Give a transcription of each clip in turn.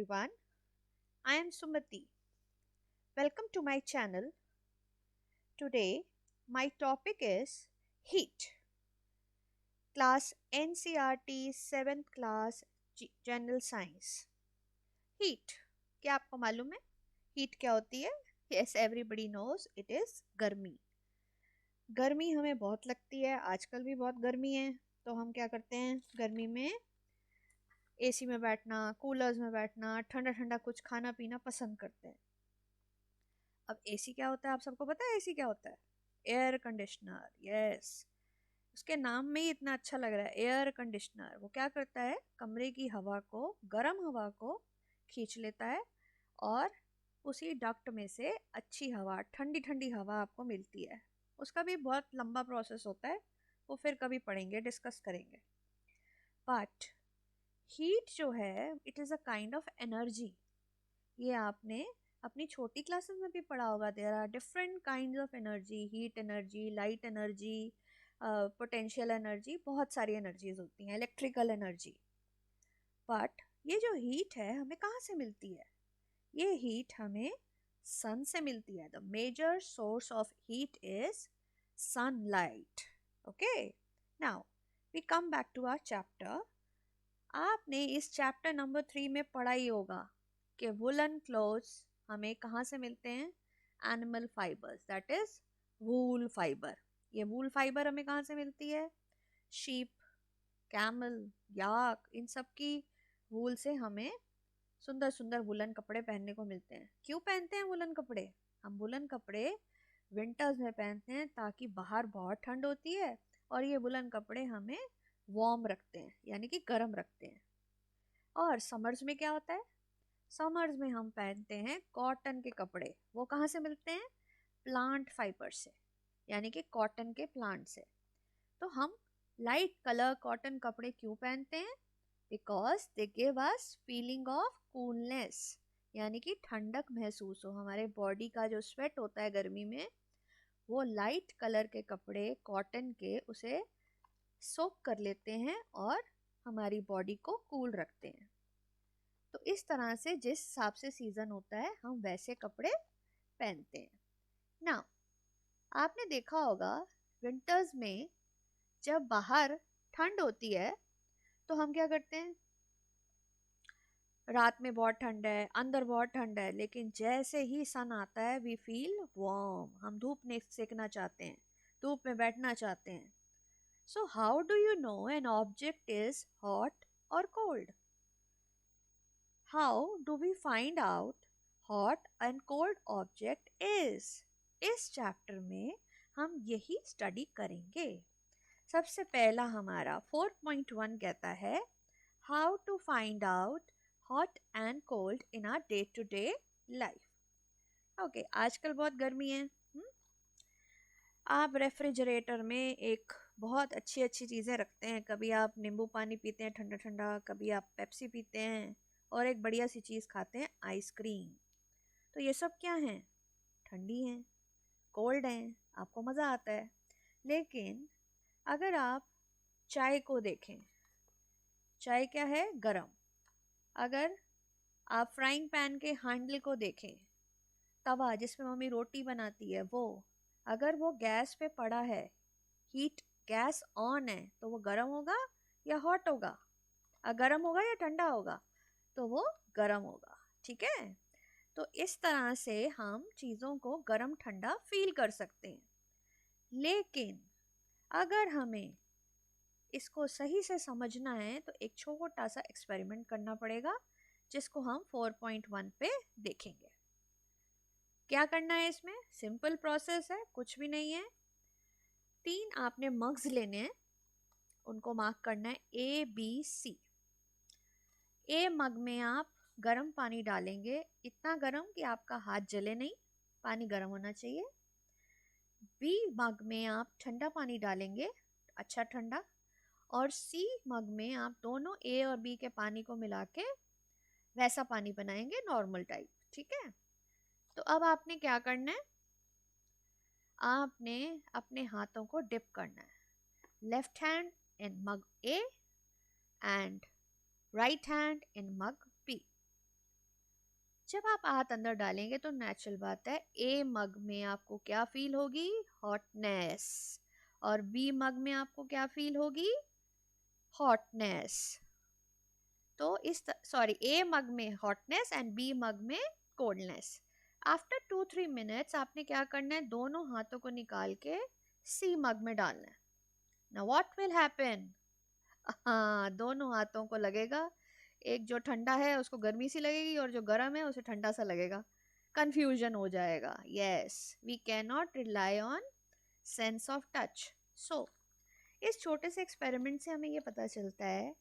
everyone. I am Sumati. Welcome to my channel. Today, my topic is heat. Class NCRT 7th class General Science. Heat. क्या आपको मालूम है heat क्या होती है? Yes, everybody knows it is गर्मी. गर्मी हमें बहुत लगती है, आजकल भी बहुत गर्मी है, तो हम क्या करते हैं गर्मी में एसी में बैठना, कूलर्स में बैठना, ठंडा ठंडा कुछ खाना पीना पसंद करते हैं. अब एसी क्या होता है? आप सबको पता है एसी क्या होता है? Air conditioner. यस, उसके नाम में ही इतना अच्छा लग रहा है, एयर कंडीशनर. वो क्या करता है? कमरे की हवा को, गर्म हवा को खींच लेता है और उसी डक्ट में से अच्छी हवा, ठंडी ठंडी हवा आपको मिलती है. उसका भी बहुत लंबा प्रोसेस होता है, वो फिर कभी पढ़ेंगे, डिस्कस करेंगे. बट हीट जो है, it is a kind of energy. ये आपने अपनी छोटी क्लासेस में भी पढ़ा होगा. There are different kinds of energy, heat energy, light energy, potential energy, बहुत सारी एनर्जीज होती हैं, इलेक्ट्रिकल एनर्जी. बट ये जो हीट है हमें कहाँ से मिलती है? ये हीट हमें सन से मिलती है. The major source of heat is sunlight. Okay, now we come back to our chapter. आपने इस चैप्टर नंबर 3 में पढ़ा ही होगा कि वुलन क्लोथ्स हमें कहाँ से मिलते हैं? Animal fibres, that is wool fibre. ये वूल फाइबर हमें कहाँ से मिलती है? शीप, कैमल, याक, इन सब की वूल से हमें सुंदर सुंदर वुलन कपड़े पहनने को मिलते हैं. क्यों पहनते हैं वुलन कपड़े? हम वुलन कपड़े विंटर्स में पहनते हैं ताकि बाहर बहुत ठंड होती है और ये वुलन कपड़े हमें वार्म रखते हैं, यानी कि गर्म रखते हैं. और समर्स में क्या होता है? समर्स में हम पहनते हैं कॉटन के कपड़े. वो कहाँ से मिलते हैं? प्लांट फाइबर से, यानी कि कॉटन के प्लांट से. तो हम लाइट कलर कॉटन कपड़े क्यों पहनते हैं? Because they give us feeling of coolness, यानी कि ठंडक महसूस हो. हमारे बॉडी का जो स्वेट होता है गर्मी में, वो लाइट कलर के कपड़े कॉटन के उसे सोक कर लेते हैं और हमारी बॉडी को कूल रखते हैं. तो इस तरह से जिस हिसाब से सीजन होता है हम वैसे कपड़े पहनते हैं. ना, आपने देखा होगा विंटर्स में जब बाहर ठंड होती है तो हम क्या करते हैं? रात में बहुत ठंड है, अंदर बहुत ठंड है, लेकिन जैसे ही सन आता है वी फील वार्म. हम धूप में सेकना चाहते हैं, धूप में बैठना चाहते हैं. So how do you know an object is hot और cold? How do we find out hot and cold object is? इस चैप्टर में हम यही स्टडी करेंगे. सबसे पहला हमारा 4.1 कहता है How to find out hot and cold in our day to day life. Okay, आजकल बहुत गर्मी है. आप रेफ्रिजरेटर में एक बहुत अच्छी अच्छी चीज़ें रखते हैं. कभी आप नींबू पानी पीते हैं ठंडा ठंडा, कभी आप पेप्सी पीते हैं, और एक बढ़िया सी चीज़ खाते हैं, आइसक्रीम. तो ये सब क्या हैं? ठंडी हैं, कोल्ड हैं, आपको मज़ा आता है. लेकिन अगर आप चाय को देखें, चाय क्या है? गरम. अगर आप फ्राइंग पैन के हैंडल को देखें, तवा जिसमें मम्मी रोटी बनाती है, वो अगर वो गैस पे पड़ा है, हीट गैस ऑन है, तो वो गर्म होगा या हॉट होगा? गर्म होगा या ठंडा होगा? तो वो गर्म होगा. ठीक है, तो इस तरह से हम चीज़ों को गर्म ठंडा फील कर सकते हैं. लेकिन अगर हमें इसको सही से समझना है तो एक छोटा सा एक्सपेरिमेंट करना पड़ेगा, जिसको हम 4.1 पे देखेंगे. क्या करना है इसमें? सिंपल प्रोसेस है, कुछ भी नहीं है. 3 आपने मग्स लेने हैं, उनको मार्क करना है ABC. ए मग में आप गर्म पानी डालेंगे, इतना गर्म कि आपका हाथ जले नहीं, पानी गर्म होना चाहिए. बी मग में आप ठंडा पानी डालेंगे, अच्छा ठंडा. और सी मग में आप दोनों ए और बी के पानी को मिला के वैसा पानी बनाएंगे, नॉर्मल टाइप. ठीक है, तो अब आपने क्या करना है? आपने अपने हाथों को डिप करना है. Left hand in mug A and right hand in mug B. जब आप हाथ अंदर डालेंगे तो नेचुरल बात है, ए मग में आपको क्या फील होगी? हॉटनेस। और बी मग में आपको क्या फील होगी? हॉटनेस। तो इस सॉरी, ए मग में हॉटनेस एंड बी मग में कोल्डनेस। आफ्टर 2-3 मिनट्स आपने क्या करना है? दोनों हाथों को निकाल के सी मग में डालना है। Now what will happen? हाँ, दोनों हाथों को लगेगा, एक जो ठंडा है उसको गर्मी सी लगेगी और जो गर्म है उसे ठंडा सा लगेगा, कंफ्यूजन हो जाएगा। Yes, we can not rely on sense of touch. So इस छोटे से एक्सपेरिमेंट से हमें ये पता चलता है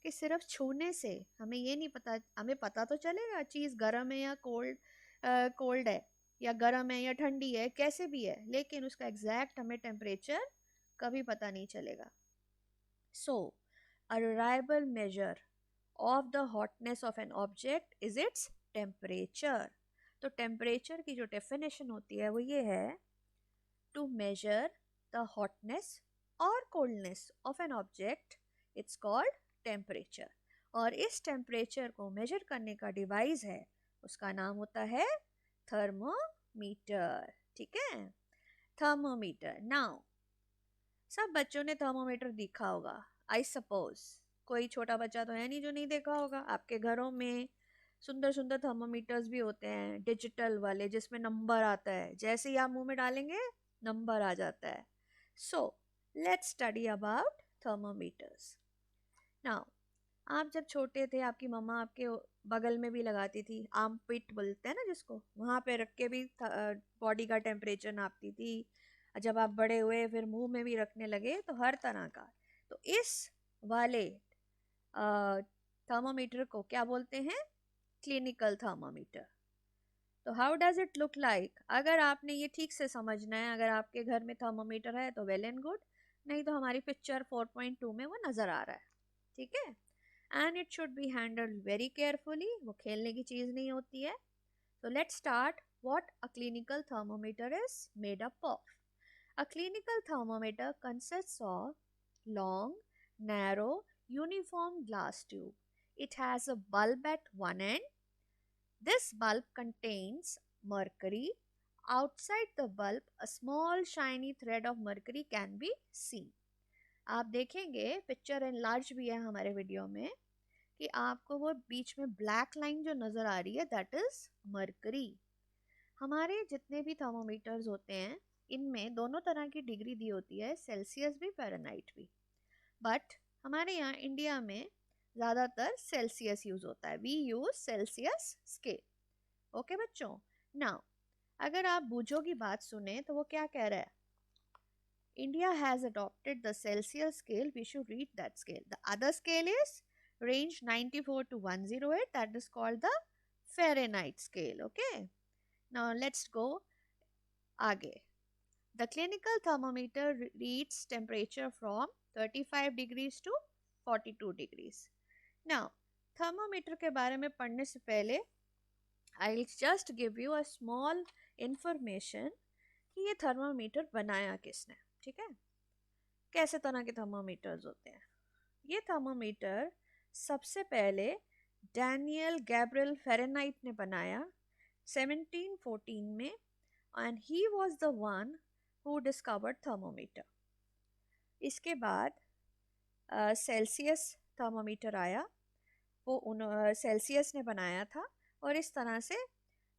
कि सिर्फ छूने से हमें ये नहीं पता, हमें पता तो चलेगा चीज़ गर्म है या कोल्ड है, या गर्म है या ठंडी है, कैसे भी है, लेकिन उसका एग्जैक्ट हमें टेम्परेचर कभी पता नहीं चलेगा। सो a reliable measure of the hotness of an object is its temperature. तो टेम्परेचर की जो डेफिनेशन होती है वो ये है, to measure the hotness or coldness of an object, it's called temperature. और इस टेम्परेचर को मेजर करने का डिवाइस है, उसका नाम होता है थर्मोमीटर। ठीक है, थर्मोमीटर। नाउ सब बच्चों ने थर्मोमीटर देखा होगा, आई सपोज। कोई छोटा बच्चा तो है नहीं जो नहीं देखा होगा। आपके घरों में सुंदर सुंदर थर्मोमीटर्स भी होते हैं, डिजिटल वाले, जिसमें नंबर आता है, जैसे ही आप मुंह में डालेंगे नंबर आ जाता है। So let's study about thermometers. Now आप जब छोटे थे, आपकी मम्मा आपके बगल में भी लगाती थी, आर्म पिट बोलते हैं ना जिसको, वहाँ पे रख के भी बॉडी का टेम्परेचर नापती थी। जब आप बड़े हुए फिर मुंह में भी रखने लगे, तो हर तरह का। तो इस वाले थर्मोमीटर को क्या बोलते हैं? Clinical thermometer. तो how does it look like? अगर आपने ये ठीक से समझना है, अगर आपके घर में थर्मोमीटर है तो वेल एंड गुड, नहीं तो हमारी पिक्चर 4.2 में वो नज़र आ रहा है। ठीक है, and it should be handled very carefully, वो खेलने की चीज़ नहीं होती है। तो let's start what a clinical thermometer is made up of. A clinical thermometer consists of long, narrow, uniform glass tube. It has a bulb at one end. This bulb contains mercury. Outside the bulb, a small shiny thread of mercury can be seen. आप देखेंगे, picture enlarge भी है हमारे video में, कि आपको वो बीच में ब्लैक लाइन जो नज़र आ रही है, दैट इज़ मरकरी। हमारे जितने भी थर्मोमीटर्स होते हैं, इनमें दोनों तरह की डिग्री दी होती है, सेल्सियस भी फ़ारेनहाइट भी। बट हमारे यहाँ इंडिया में ज़्यादातर सेल्सियस यूज़ होता है, we use Celsius scale. Okay बच्चों, नाउ अगर आप बूझो की बात सुने तो वो क्या कह रहा है? India has adopted the Celsius scale. We should read that scale. The other scale is range 94 to 108. That is called the Fahrenheit scale. Okay. Now let's go आगे. The clinical thermometer reads temperature from 35 degrees to 42 degrees. Now, thermometer के बारे में पढ़ने से पहले I'll just give you a small information कि ये thermometer बनाया किसने। ठीक है, कैसे तरह के थर्मोमीटर्स होते हैं। ये थर्मोमीटर सबसे पहले डैनियल गैब्रियल फ़ारेनहाइट ने बनाया 1714 में, and he was the one who discovered thermometer. इसके बाद सेल्सियस थर्मोमीटर आया, वो सेल्सियस ने बनाया था, और इस तरह से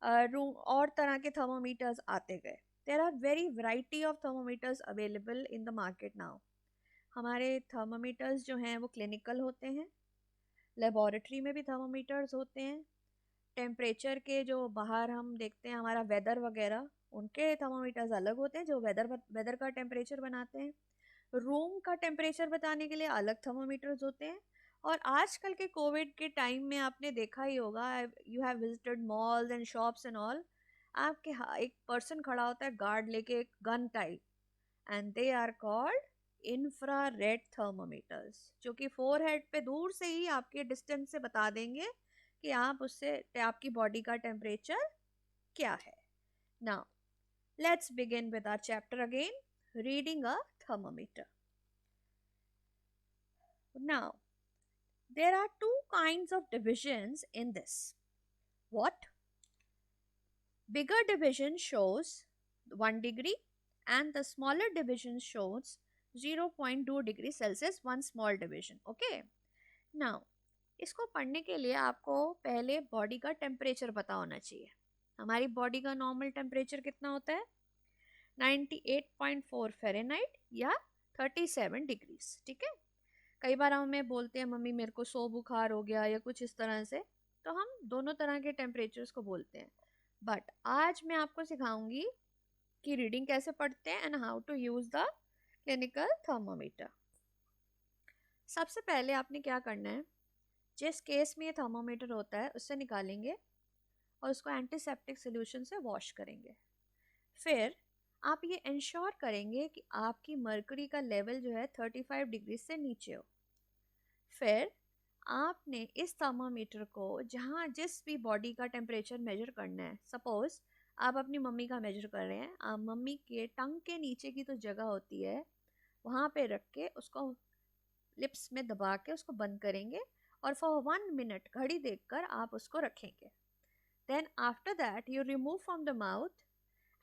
रूम और तरह के थर्मोमीटर्स आते गए। There are very variety of thermometers available in the market now. हमारे थर्मोमीटर्स जो हैं वो क्लिनिकल होते हैं, लेबॉरेटरी में भी थर्मोमीटर्स होते हैं, टेम्परेचर के जो बाहर हम देखते हैं हमारा वेदर वगैरह, उनके थर्मोमीटर्स अलग होते हैं जो वेदर का टेम्परेचर बनाते हैं। रूम का टेम्परेचर बताने के लिए अलग थर्मोमीटर्स होते हैं। और आजकल के कोविड के टाइम में आपने देखा ही होगा, you have visited malls and shops and all, आपके एक पर्सन खड़ा होता है गार्ड लेके, एक gun type, and they are called infrared thermometers, जो कि फोरहेड पे दूर से ही आपके डिस्टेंस से बता देंगे कि आप उससे आपकी बॉडी का टेम्परेचर क्या है। Now let's begin with our chapter again, reading a thermometer. Now, there are two kinds of divisions in this. What? Bigger division shows 1 degree and the smaller division shows 0.2 degree Celsius, one small division. Okay. Now, इसको पढ़ने के लिए आपको पहले body का temperature पता होना चाहिए. हमारी बॉडी का नॉर्मल टेम्परेचर कितना होता है? 98.4 फ़ारेनहाइट या 37 डिग्रीज. ठीक है. कई बार हमें बोलते हैं मम्मी मेरे को सो बुखार हो गया या कुछ इस तरह से, तो हम दोनों तरह के टेम्परेचर्स को बोलते हैं. बट आज मैं आपको सिखाऊंगी कि रीडिंग कैसे पढ़ते हैं and how to use the clinical thermometer. सबसे पहले आपने क्या करना है, जिस केस में ये थर्मोमीटर होता है उससे निकालेंगे और उसको एंटीसेप्टिक सोल्यूशन से वॉश करेंगे. फिर आप ये इंश्योर करेंगे कि आपकी मर्करी का लेवल जो है 35 डिग्री से नीचे हो. फिर आपने इस थर्मोमीटर को जहाँ जिस भी बॉडी का टेम्परेचर मेजर करना है, सपोज आप अपनी मम्मी का मेजर कर रहे हैं, आप मम्मी के टंग के नीचे की तो जगह होती है वहाँ पे रख के उसको लिप्स में दबा के उसको बंद करेंगे और फॉर 1 मिनट घड़ी देखकर आप उसको रखेंगे. Then after that you remove from the mouth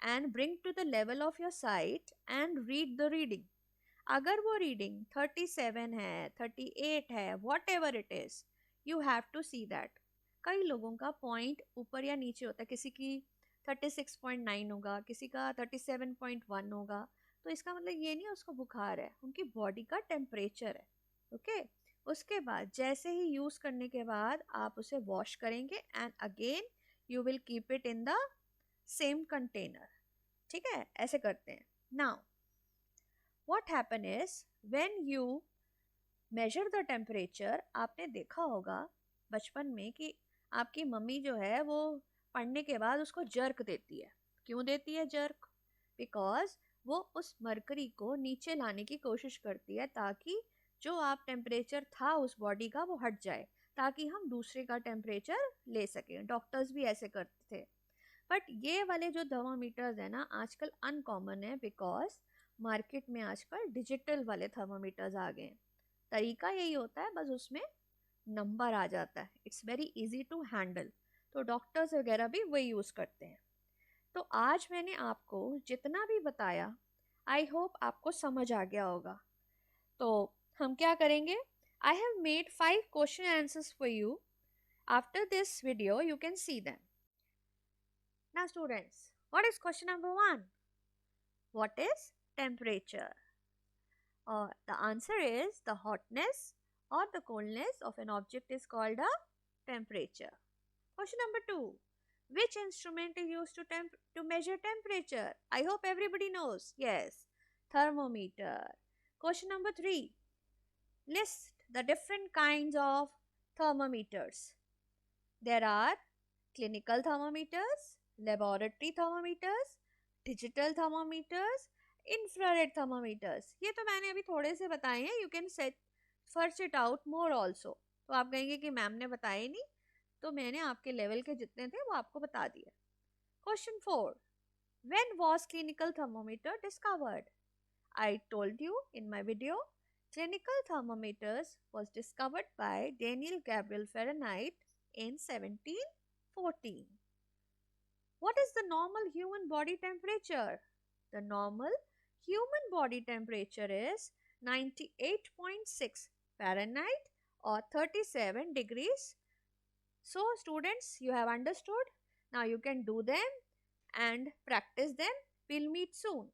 and bring to the level of your sight and read the reading. अगर वो रीडिंग 37 है, 38 है, whatever it is, you have to see that. कई लोगों का पॉइंट ऊपर या नीचे होता है, किसी की 36.9 होगा, किसी का 37.1 होगा, तो इसका मतलब ये नहीं उसको बुखार है, उनकी बॉडी का टेम्परेचर है. ओके. उसके बाद जैसे ही यूज़ करने के बाद आप उसे वॉश करेंगे and again you will keep it in the same container. ठीक है, ऐसे करते हैं. Now what happen is when you measure the temperature, आपने देखा होगा बचपन में कि आपकी मम्मी जो है वो पढ़ने के बाद उसको जर्क देती है. क्यों देती है जर्क? बिकॉज वो उस मरकरी को नीचे लाने की कोशिश करती है ताकि जो आप टेम्परेचर था उस बॉडी का वो हट जाए, ताकि हम दूसरे का टेम्परेचर ले सकें. डॉक्टर्स भी ऐसे करते थे. बट ये वाले जो थर्मोमीटर्स है ना आजकल अनकॉमन है, बिकॉज मार्केट में आजकल डिजिटल वाले थर्मोमीटर्स आ गए हैं. तरीका यही होता है, बस उसमें नंबर आ जाता है. It's very easy to handle, तो डॉक्टर्स वगैरह भी वही यूज़ करते हैं. तो आज मैंने आपको जितना भी बताया, आई होप आपको समझ आ गया होगा. तो हम क्या करेंगे, I have made 5 question answers for you. After this video you can see them. Now students, what is question number 1? What is temperature? The answer is the hotness or the coldness of an object is called a temperature. Question number 2. Which instrument is used to measure temperature? I hope everybody knows. Yes, thermometer. Question number 3. List the different kinds of thermometers. There are clinical thermometers, laboratory thermometers, digital thermometers, infrared thermometers. ये तो मैंने अभी थोड़े से बताए हैं. You can search it out more also. तो आप कहेंगे कि मैम ने बताए नहीं, तो मैंने आपके लेवल के जितने थे वो आपको बता दिए. Question 4. When was clinical thermometer discovered? I told you in my video, clinical thermometers was discovered by Daniel Gabriel Fahrenheit in 1714. What is the normal human body temperature? The normal human body temperature is 98.6 Fahrenheit or 37 degrees. So students, you have understood. Now you can do them and practice them. We'll meet soon.